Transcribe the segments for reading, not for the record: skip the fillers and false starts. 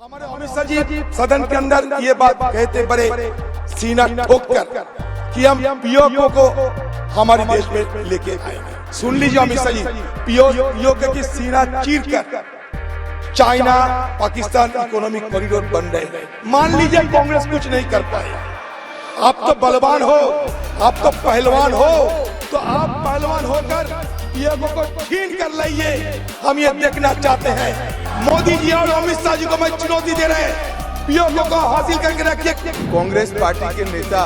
हमारे अमित शाह जी सदन के अंदर ये बात कहते बड़े सीना ठोक कर कि हम पीओके को हमारे देश में लेके आएंगे। सुन लीजिए अमित शाह जी, पीओके की सीना चीर कर चाइना पाकिस्तान इकोनॉमिक कॉरिडोर बन रहे हैं। मान लीजिए कांग्रेस कुछ नहीं कर पाए, आप तो बलवान हो, आप तो पहलवान हो, तो आप पहलवान होकर पीओके को छीन कर लाइए। हम ये देखना चाहते हैं। मोदी जी और अमित शाह जी को मैं चुनौती दे रहे हैं, पीओके को हासिल करके रखिए। कांग्रेस पार्टी के नेता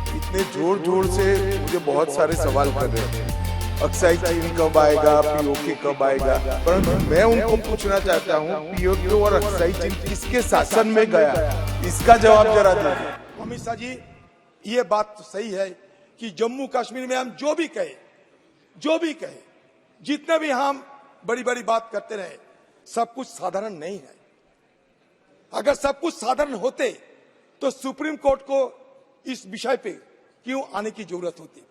इतने जोर जोर से मुझे बहुत सारे सवाल कर रहे हैं, अक्साई चीन कब आएगा, पीओके कब आएगा, परंतु मैं उनको पूछना चाहता हूँ पीओके और अक्साई चीन किसके शासन में गया, इसका जवाब जरा दीजिए। अमित शाह जी, ये बात तो सही है कि जम्मू कश्मीर में हम जो भी कहे, जितने भी हम बड़ी बड़ी बात करते रहे, सब कुछ साधारण नहीं है। अगर सब कुछ साधारण होते तो सुप्रीम कोर्ट को इस विषय पे क्यों आने की जरूरत होती।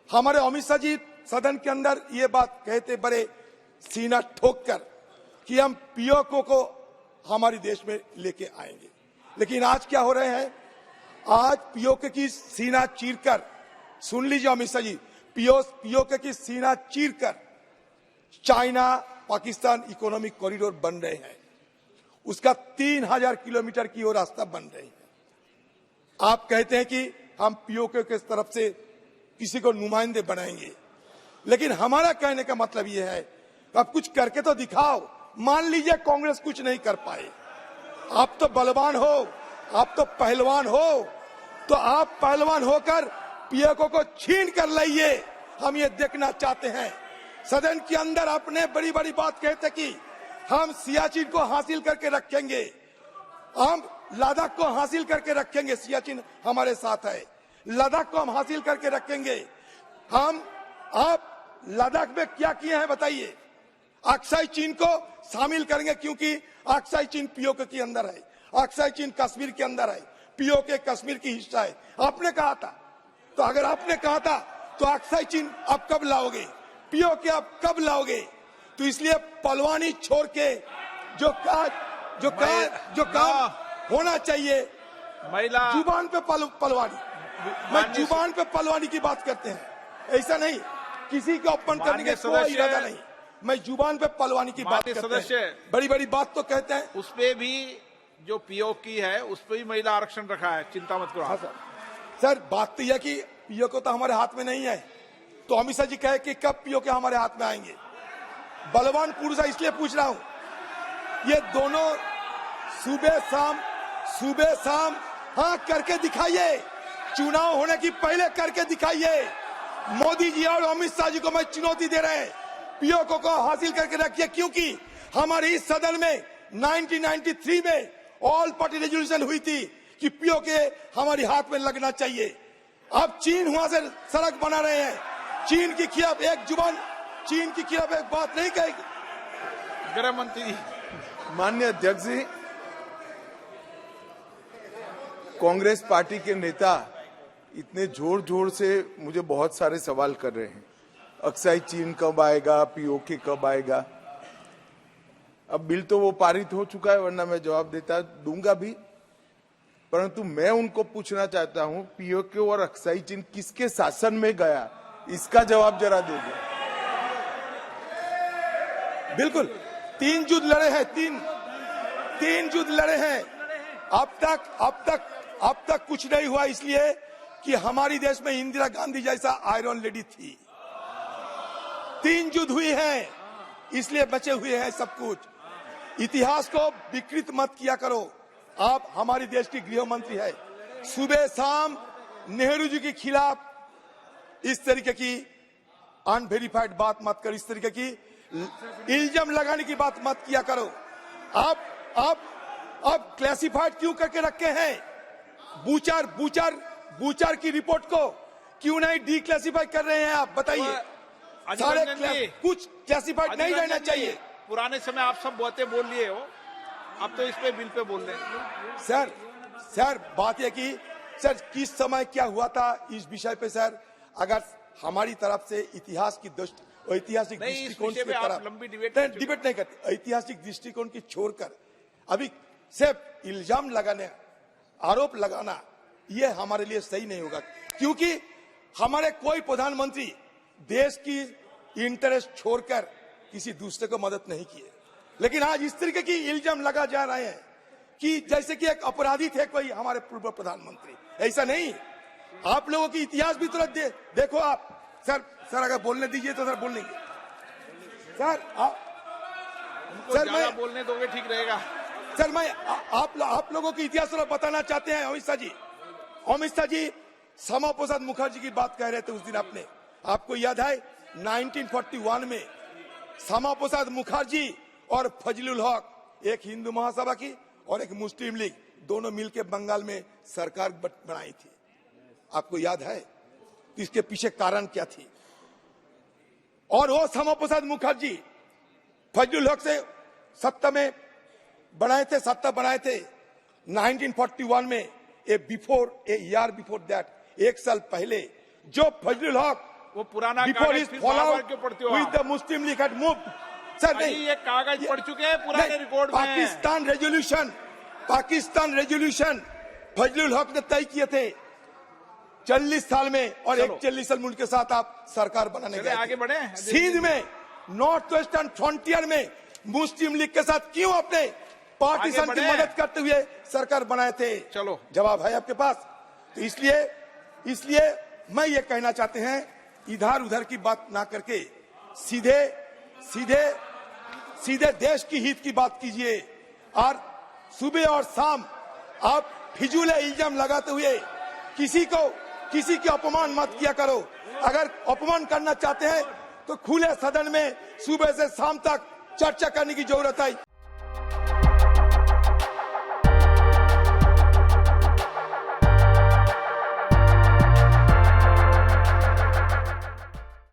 हमारे अमित शाह जी सदन के अंदर ये बात कहते बड़े सीना ठोक कर कि हम पीओके को हमारे देश में लेके आएंगे। लेकिन आज क्या हो रहे हैं, आज पीओके की सीना चीरकर, सुन लीजिए अमित शाह जी, पीओके की सीना चीरकर चाइना पाकिस्तान इकोनॉमिक कॉरिडोर बन रहे हैं। उसका 3000 किलोमीटर की ओर रास्ता बन रहे हैं। आप कहते हैं कि हम पीओके के तरफ से किसी को नुमाइंदे बनाएंगे, लेकिन हमारा कहने का मतलब यह है आप कुछ करके तो दिखाओ। मान लीजिए कांग्रेस कुछ नहीं कर पाए, आप तो बलवान हो, आप तो पहलवान हो, तो आप पहलवान होकर पीओके को छीन कर लाइए। हम ये देखना चाहते हैं। सदन के अंदर आपने बड़ी बड़ी बात कहते कि हम सियाचिन को हासिल करके रखेंगे, हम लद्दाख को हासिल करके रखेंगे। सियाचिन हमारे साथ है, लद्दाख को हम हासिल करके रखेंगे। आप लद्दाख में क्या किए हैं बताइए। अक्साई चीन को शामिल करेंगे क्योंकि अक्साई चीन पीओके के अंदर है, अक्साई चीन कश्मीर के अंदर है, पीओके कश्मीर की हिस्सा है। आपने कहा था, तो अगर आपने कहा था तो अक्साई चीन आप कब लाओगे, पीओके आप कब लाओगे। तो इसलिए पलवानी छोड़ के जो काम होना चाहिए, महिला जुबान पे पलवानी, मैं जुबान पे पलवानी की बात करते हैं, ऐसा नहीं किसी को अपमान करने का कोई इरादा नहीं। मैं जुबान पे पलवानी की बात करते हैं। बड़ी बड़ी बात तो कहते हैं। उस पे भी जो पीओके है उस पे भी महिला आरक्षण रखा है, चिंता मत करो। हाँ सर, बात तो यह कि पीओके तो हमारे हाथ में नहीं है, तो अमित शाह जी कहे कि कब पीओके हमारे हाथ में आएंगे। बलवान पुरुष है इसलिए पूछ रहा हूं, ये दोनों सुबह शाम हाँ करके दिखाइए, चुनाव होने की पहले करके दिखाइए। मोदी जी और अमित शाह जी को मैं चुनौती दे रहे हैं, पीओके को हासिल करके रखिए, क्योंकि हमारे इस सदन में 1993 में ऑल पार्टी रेजोल्यूशन हुई थी कि पीओके हमारे हाथ में लगना चाहिए। अब चीन वहां से सड़क बना रहे हैं, चीन के खिलाफ एक जुबान, चीन के खिलाफ एक बात नहीं कहेगी। गृह मंत्री माननीय अध्यक्ष जी, कांग्रेस पार्टी के नेता इतने जोर जोर से मुझे बहुत सारे सवाल कर रहे हैं, अक्साई चीन कब आएगा, पीओके कब आएगा। अब बिल तो वो पारित हो चुका है, वरना मैं जवाब दूंगा भी, परंतु मैं उनको पूछना चाहता हूं पीओके और अक्साई चीन किसके शासन में गया, इसका जवाब जरा दीजिए। बिल्कुल, तीन युद्ध लड़े हैं, तीन युद्ध लड़े हैं। अब तक कुछ नहीं हुआ, इसलिए कि हमारी देश में इंदिरा गांधी जैसा आयरन लेडी थी। 3 युद्ध हुए हैं, इसलिए बचे हुए हैं सब कुछ। इतिहास को विकृत मत किया करो। आप हमारी देश की गृह मंत्री है, सुबह शाम नेहरू जी के खिलाफ इस तरीके की अनवेरिफाइड बात मत करो, इस तरीके की इल्जाम लगाने की बात मत किया करो। आप क्लासिफाइड क्यों करके रखे हैं? बूचर की रिपोर्ट को क्यों नहीं डिक्लासिफाई कर रहे हैं आप, बताइए। सारे कुछ क्लासिफाइड नहीं रहना चाहिए। पुराने समय आप सब बातें बोल लिए हो, अब तो इस पे बिल पे बोल रहे हैं। सर बात यह कि सर किस समय क्या हुआ था इस विषय पे सर, अगर हमारी तरफ से इतिहास की ऐतिहासिक दृष्टिकोण की तरफ लंबी डिबेट नहीं करते, ऐतिहासिक दृष्टिकोण की छोड़कर अभी सिर्फ इल्जाम लगाने, आरोप लगाना, यह हमारे लिए सही नहीं होगा, क्योंकि हमारे कोई प्रधानमंत्री देश की इंटरेस्ट छोड़कर किसी दूसरे को मदद नहीं किए। लेकिन आज इस तरीके की इल्जाम लगा जा रहे हैं कि जैसे कि एक अपराधी थे कोई हमारे पूर्व प्रधानमंत्री। ऐसा नहीं, आप लोगों की इतिहास भी तुरंत देखो आप। सर अगर बोलने दीजिए तो सर बोल लेंगे। सर सर मैं बोलने दोगे ठीक रहेगा। सर मैं आप लोगों की इतिहास थोड़ा बताना चाहते हैं। अमित शाह जी श्यामा प्रसाद मुखर्जी की बात कह रहे थे उस दिन। आपको याद है 1941 में श्यामा प्रसाद मुखर्जी और फजलुल हक, एक हिंदू महासभा की और एक मुस्लिम लीग, दोनों मिलकर बंगाल में सरकार बनाई थी। आपको याद है? तो इसके पीछे कारण क्या थी? और वो श्यामा प्रसाद मुखर्जी फजलुल हक से सत्ता बनाए थे 1941 में। ए ईयर बिफोर दैट, एक साल पहले, जो फजलुल हक वो पुराना बिफोर इज फॉलोड क्यों पढ़ते हो with the Muslim league had moved. Sir नहीं, ये कागज पढ़ चुके हैं पुराने रिकॉर्ड में। पाकिस्तान रेजोल्यूशन फजलुल हक ने तय किए थे 40 साल में, और एक 40 साल मुल्क के साथ आप सरकार बनाने गए। आगे बढ़े। सिंध में नॉर्थ वेस्टर्न फ्रंटियर में मुस्लिम लीग के साथ क्यों अपने पार्टीशन की मदद करते हुए सरकार बनाए थे? चलो, जवाब है आपके पास। तो इसलिए मैं ये कहना चाहते हैं, इधर उधर की बात ना करके सीधे देश की हित की बात कीजिए। और सुबह और शाम आप फिजूल इल्जाम लगाते हुए किसी की अपमान मत किया करो। अगर अपमान करना चाहते हैं तो खुले सदन में सुबह से शाम तक चर्चा करने की जरूरत है।